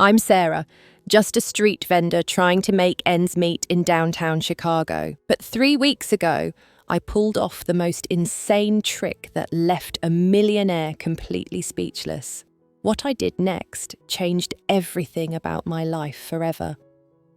I'm Sarah, just a street vendor trying to make ends meet in downtown Chicago. But 3 weeks ago, I pulled off the most insane trick that left a millionaire completely speechless. What I did next changed everything about my life forever.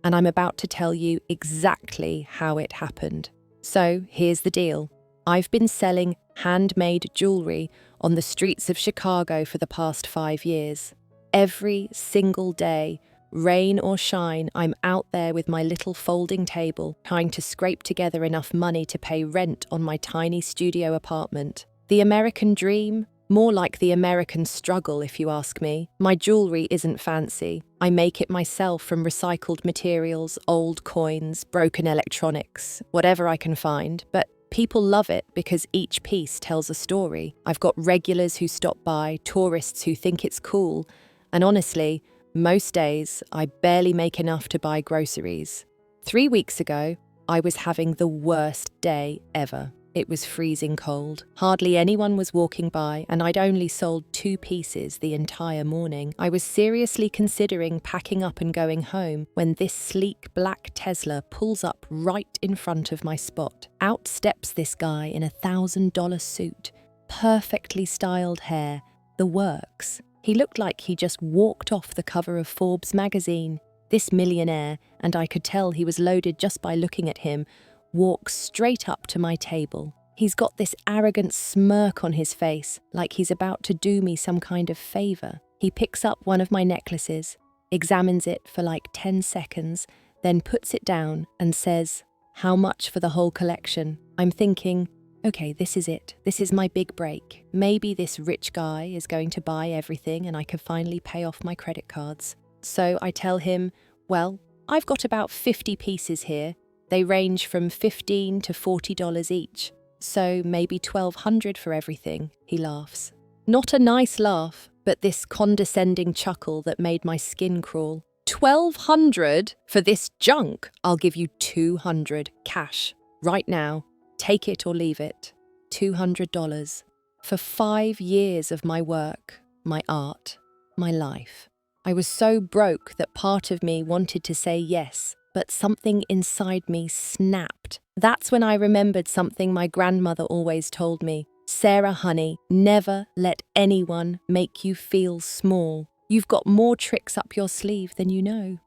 And I'm about to tell you exactly how it happened. So here's the deal. I've been selling handmade jewelry on the streets of Chicago for the past 5 years. Every single day, rain or shine, I'm out there with my little folding table, trying to scrape together enough money to pay rent on my tiny studio apartment. The American dream? More like the American struggle, if you ask me. My jewelry isn't fancy. I make it myself from recycled materials, old coins, broken electronics, whatever I can find. But people love it because each piece tells a story. I've got regulars who stop by, tourists who think it's cool, and honestly, most days I barely make enough to buy groceries. 3 weeks ago, I was having the worst day ever. It was freezing cold. Hardly anyone was walking by, and I'd only sold 2 pieces the entire morning. I was seriously considering packing up and going home when this sleek black Tesla pulls up right in front of my spot. Out steps this guy in a $1,000 suit, perfectly styled hair, the works. He looked like he just walked off the cover of Forbes magazine. This millionaire, and I could tell he was loaded just by looking at him, walks straight up to my table. He's got this arrogant smirk on his face, like he's about to do me some kind of favor. He picks up one of my necklaces, examines it for like 10 seconds, then puts it down and says, "How much for the whole collection?" I'm thinking, okay, this is it. This is my big break. Maybe this rich guy is going to buy everything and I can finally pay off my credit cards. So I tell him, well, I've got about 50 pieces here. They range from $15 to $40 each. So maybe $1,200 for everything, he laughs. Not a nice laugh, but this condescending chuckle that made my skin crawl. $1,200 for this junk? I'll give you $200 cash right now. Take it or leave it. $200 for 5 years of my work, my art, my life. I was so broke that part of me wanted to say yes, but something inside me snapped. That's when I remembered something my grandmother always told me. Sarah, honey, never let anyone make you feel small. You've got more tricks up your sleeve than you know.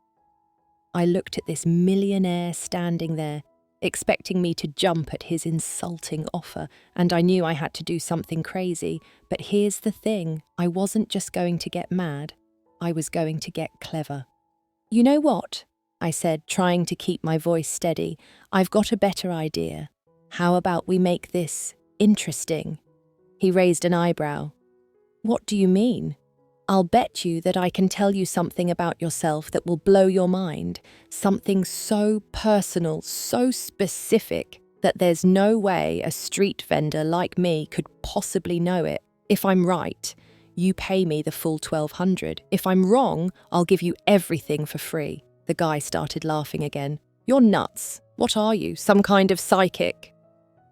I looked at this millionaire standing there, expecting me to jump at his insulting offer, and I knew I had to do something crazy. But here's the thing, I wasn't just going to get mad, I was going to get clever. You know what? I said, trying to keep my voice steady. I've got a better idea. How about we make this interesting? He raised an eyebrow. What do you mean? I'll bet you that I can tell you something about yourself that will blow your mind. Something so personal, so specific, that there's no way a street vendor like me could possibly know it. If I'm right, you pay me the full $1,200. If I'm wrong, I'll give you everything for free. The guy started laughing again. You're nuts. What are you, some kind of psychic?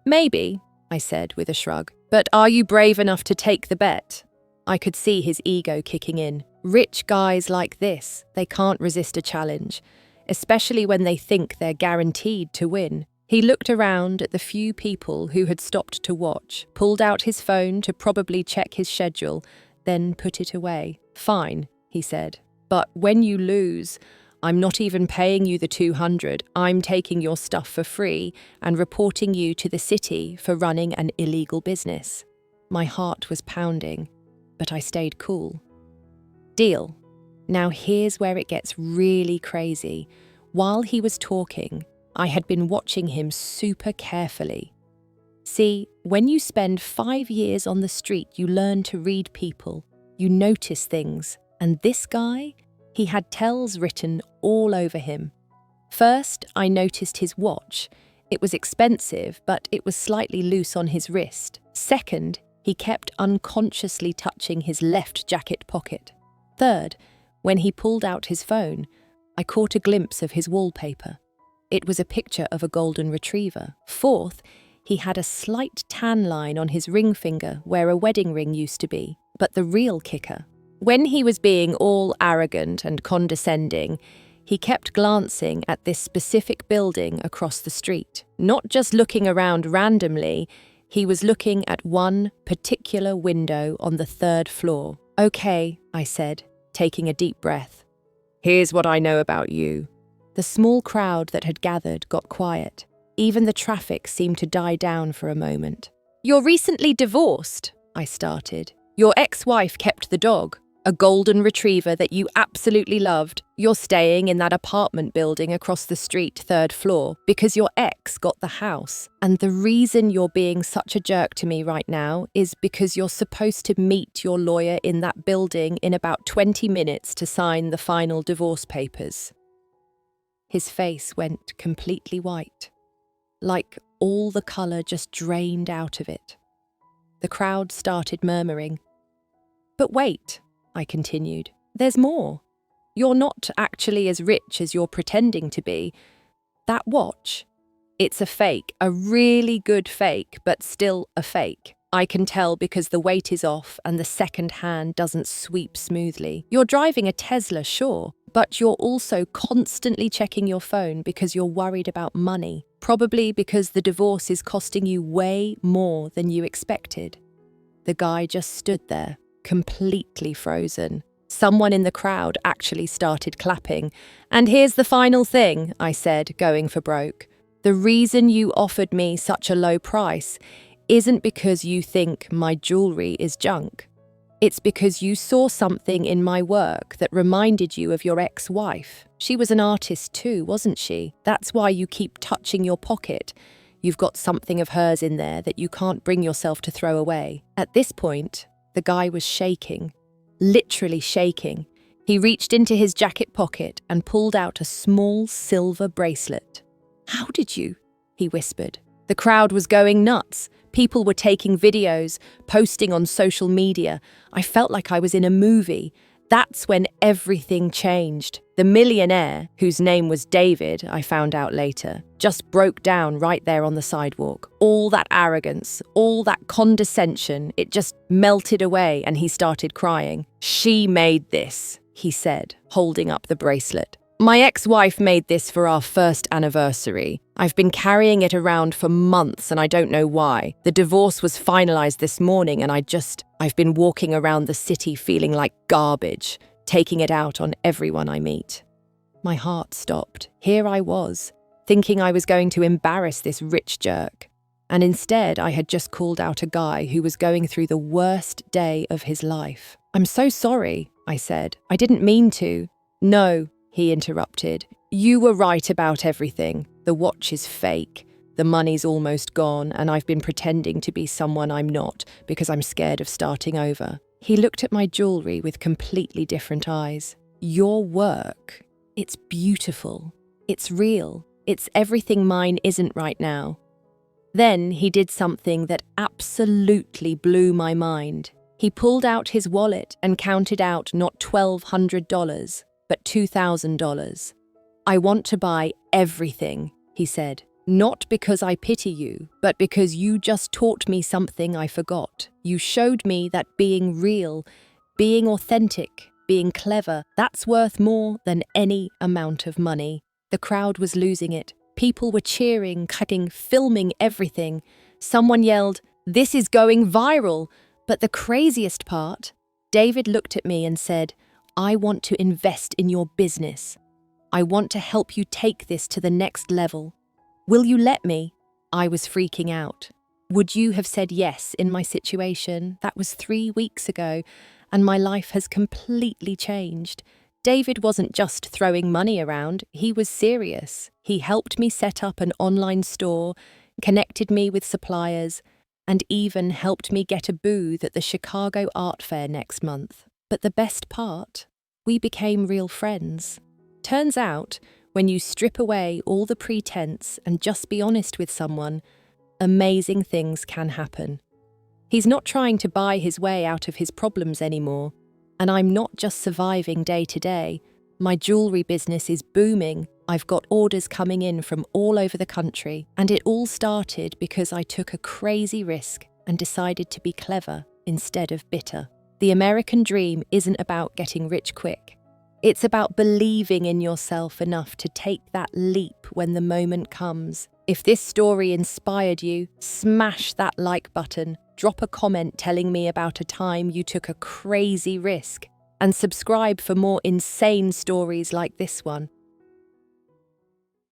Maybe, I said with a shrug. But are you brave enough to take the bet? I could see his ego kicking in. Rich guys like this, they can't resist a challenge, especially when they think they're guaranteed to win. He looked around at the few people who had stopped to watch, pulled out his phone to probably check his schedule, then put it away. Fine, he said. But when you lose, I'm not even paying you the $200. I'm taking your stuff for free and reporting you to the city for running an illegal business. My heart was pounding, but I stayed cool. Deal. Now here's where it gets really crazy. While he was talking, I had been watching him super carefully. See, when you spend 5 years on the street, you learn to read people, you notice things, and this guy, he had tells written all over him. First, I noticed his watch. It was expensive, but it was slightly loose on his wrist. Second, he kept unconsciously touching his left jacket pocket. Third, when he pulled out his phone, I caught a glimpse of his wallpaper. It was a picture of a golden retriever. Fourth, he had a slight tan line on his ring finger where a wedding ring used to be. But the real kicker When he was being all arrogant and condescending, he kept glancing at this specific building across the street. Not just looking around randomly, he was looking at one particular window on the 3rd floor. "Okay," I said, taking a deep breath. "Here's what I know about you." The small crowd that had gathered got quiet. Even the traffic seemed to die down for a moment. "You're recently divorced," I started. "Your ex-wife kept the dog, a golden retriever that you absolutely loved. You're staying in that apartment building across the street, 3rd floor, because your ex got the house. And the reason you're being such a jerk to me right now is because you're supposed to meet your lawyer in that building in about 20 minutes to sign the final divorce papers." His face went completely white, like all the colour just drained out of it. The crowd started murmuring. "But wait," I continued, "there's more. You're not actually as rich as you're pretending to be. That watch, it's a fake, a really good fake, but still a fake. I can tell because the weight is off and the second hand doesn't sweep smoothly. You're driving a Tesla, sure, but you're also constantly checking your phone because you're worried about money, probably because the divorce is costing you way more than you expected." The guy just stood there, completely frozen. Someone in the crowd actually started clapping. "And here's the final thing," I said, going for broke. "The reason you offered me such a low price isn't because you think my jewelry is junk. It's because you saw something in my work that reminded you of your ex-wife. She was an artist too, wasn't she? That's why you keep touching your pocket. You've got something of hers in there that you can't bring yourself to throw away." At this point, the guy was shaking, literally shaking. He reached into his jacket pocket and pulled out a small silver bracelet. "How did you?" he whispered. The crowd was going nuts. People were taking videos, posting on social media. I felt like I was in a movie. That's when everything changed. The millionaire, whose name was David, I found out later, just broke down right there on the sidewalk. All that arrogance, all that condescension, it just melted away and he started crying. "She made this," he said, holding up the bracelet. "My ex-wife made this for our 1st anniversary. I've been carrying it around for months and I don't know why. The divorce was finalized this morning and I've been walking around the city feeling like garbage, taking it out on everyone I meet." My heart stopped. Here I was, thinking I was going to embarrass this rich jerk. And instead I had just called out a guy who was going through the worst day of his life. "I'm so sorry," I said. "I didn't mean to." "No," he interrupted. "You were right about everything. The watch is fake. The money's almost gone, and I've been pretending to be someone I'm not because I'm scared of starting over." He looked at my jewelry with completely different eyes. "Your work, it's beautiful. It's real. It's everything mine isn't right now." Then he did something that absolutely blew my mind. He pulled out his wallet and counted out not $1,200, but $2,000. "I want to buy everything," he said. "Not because I pity you, but because you just taught me something I forgot. You showed me that being real, being authentic, being clever, that's worth more than any amount of money." The crowd was losing it. People were cheering, clapping, filming everything. Someone yelled, "This is going viral." But the craziest part, David looked at me and said, "I want to invest in your business. I want to help you take this to the next level. Will you let me?" I was freaking out. Would you have said yes in my situation? That was 3 weeks ago, and my life has completely changed. David wasn't just throwing money around, he was serious. He helped me set up an online store, connected me with suppliers, and even helped me get a booth at the Chicago Art Fair next month. But the best part, we became real friends. Turns out, when you strip away all the pretense and just be honest with someone, amazing things can happen. He's not trying to buy his way out of his problems anymore, and I'm not just surviving day to day. My jewelry business is booming. I've got orders coming in from all over the country, and it all started because I took a crazy risk and decided to be clever instead of bitter. The American dream isn't about getting rich quick. It's about believing in yourself enough to take that leap when the moment comes. If this story inspired you, smash that like button, drop a comment telling me about a time you took a crazy risk, and subscribe for more insane stories like this one.